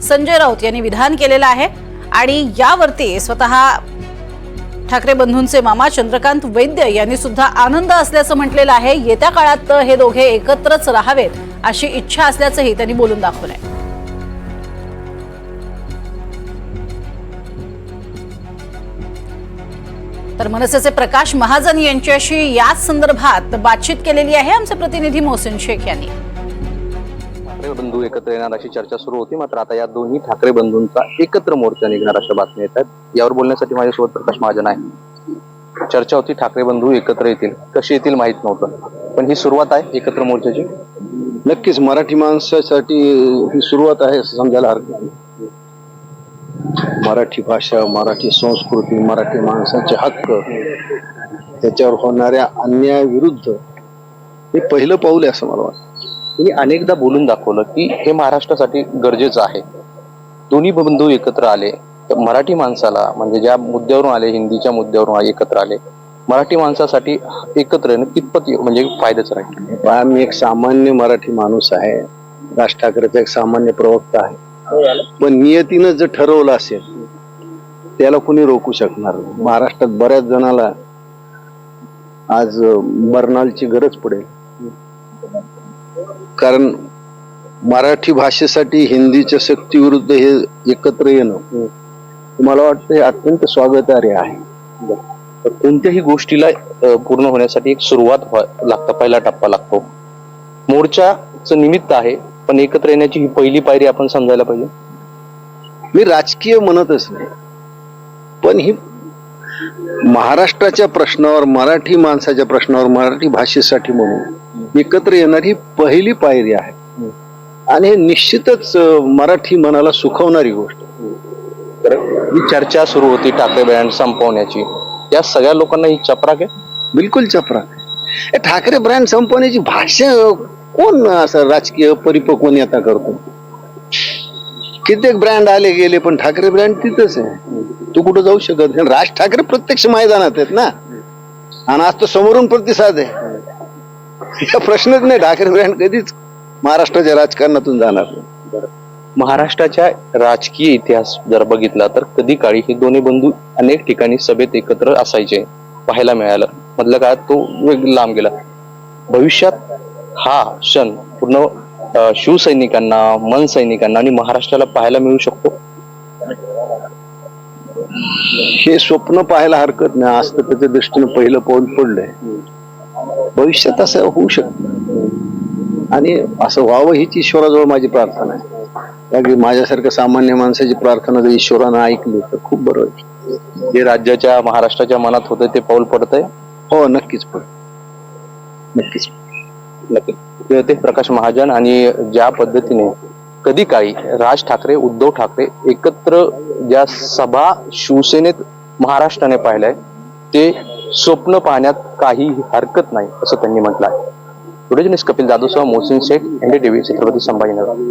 संजय राऊत यांनी विधान केलेलं आहे आणि यावरती स्वतः ठाकरे बंधूंचे मामा चंद्रकांत वैद्य यांनी सुद्धा आनंद असल्याचं म्हटलेलं आहे। येत्या काळात हे दोघे एकत्रच राहावेत अशी इच्छा असल्याचंही त्यांनी बोलून दाखवलंय। तर मनसेचे प्रकाश महाजन यांच्याशी याच संदर्भात बातचीत केलेली आहे आमचे प्रतिनिधी मोहसिन शेख यांनी। ठाकरे बंधू एकत्र येणार अशी चर्चा सुरू होती, मात्र आता या दोन्ही ठाकरे बंधूंचा एकत्र मोर्चा निघणार अशा बातम्या येतात। यावर बोलण्यासाठी माझ्यासोबत प्रकाश महाजन आहे। चर्चा होती ठाकरे बंधू एकत्र येतील, कशी येतील माहित नव्हतं, पण ही सुरुवात आहे एकत्र मोर्चाची। नक्कीच मराठी माणसासाठी ही सुरुवात आहे असं समजायला हरकत नाही। मराठी भाषा, मराठी संस्कृती, मराठी माणसाचे हक्क, त्याच्यावर होणाऱ्या अन्यायाविरुद्ध हे पहिलं पाऊल आहे असं मला वाटतं। त्यांनी अनेकदा बोलून दाखवलं की हे महाराष्ट्रासाठी गरजेचं आहे। दोन्ही बंधू एकत्र आले तर मराठी माणसाला, म्हणजे ज्या मुद्द्यावरून आले, हिंदीच्या मुद्द्यावरून एकत्र आले, मराठी माणसासाठी एकत्र येणं कितपत म्हणजे फायद्याचं राहील? मी एक सामान्य मराठी माणूस आहे, राज ठाकरेचा एक सामान्य प्रवक्ता आहे, पण नियतीनं जर ठरवलं असेल त्याला कोणी रोखू शकणार नाही। महाराष्ट्रात बऱ्याच जणाला आज मरणाची गरज पडेल, कारण मराठी भाषेसाठी हिंदीच्या सक्तीविरुद्ध हे एकत्र येणं मला वाटतं हे अत्यंत स्वागतार्ह आहे। कोणत्याही गोष्टीला पूर्ण होण्यासाठी एक सुरुवात लागतं, पहिला टप्पा लागतो। मोर्चाचं निमित्त आहे, पण एकत्र येण्याची ही पहिली पायरी आपण समजायला पाहिजे। मी राजकीय म्हणतच नाही, पण ही महाराष्ट्राच्या प्रश्नावर, मराठी माणसाच्या प्रश्नावर, मराठी भाषेसाठी म्हणून एकत्र येणारी पहिली पायरी आहे आणि हे निश्चितच मराठी मनाला सुखवणारी गोष्ट। तर ही चर्चा सुरू होती ठाकरे ब्रँड संपवण्याची, या सगळ्या लोकांना ही चपराक आहे? बिलकुल चपराक आहे। ठाकरे ब्रँड संपवण्याची भाषा कोण असं राजकीय परिपक्व नेता करतो? कित्येक ब्रँड आले गेले, पण ठाकरे ब्रँड तिथंच आहे, तू कुठं जाऊ शकत नाही। राज ठाकरे प्रत्यक्ष मैदानात आहेत ना, आणि आज तो समोरून प्रतिसाद आहे। प्रश्नच नाही, ठाकरे ब्रँड कधीच महाराष्ट्राच्या राजकारणातून जाणार नाही। महाराष्ट्राच्या राजकीय इतिहास जर बघितला तर कधी काळी हे दोन्ही बंधू अनेक ठिकाणी सभेत एकत्र असायचे, पाहायला मिळालं। मधल्या काळात तो वेग लांब गेला। भविष्यात हा क्षण पूर्ण शिवसैनिकांना, मन सैनिकांना आणि महाराष्ट्राला पाहायला मिळू शकतो? हे स्वप्न पाहायला हरकत नाही। आज तर त्याच्या दृष्टीने पहिलं पाऊल पडलंय, भविष्यात असं होऊ शकतं आणि असं व्हावं हीच ईश्वराजवळ माझी प्रार्थना आहे। अगदी माझ्यासारख्या सामान्य माणसाची प्रार्थना जर ईश्वरानं ऐकली तर खूप बरं होईल। जे राज्याच्या, महाराष्ट्राच्या मनात होतं ते पाऊल पडतंय? हो, नक्कीच पड, नक्कीच नक्की। ते प्रकाश महाजन, आणि ज्या पद्धतीने कधी काळी राज ठाकरे, उद्धव ठाकरे एकत्र ज्या सभा शिवसेनेत महाराष्ट्राने पाहिलंय, ते स्वप्न पाहण्यात काही हरकत नाही असं त्यांनी म्हटलं आहे। व्हिडिओ जर्नलिस्ट कपिल जाधवसह मोहसिन शेख, NDTV, छत्रपती संभाजीनगर।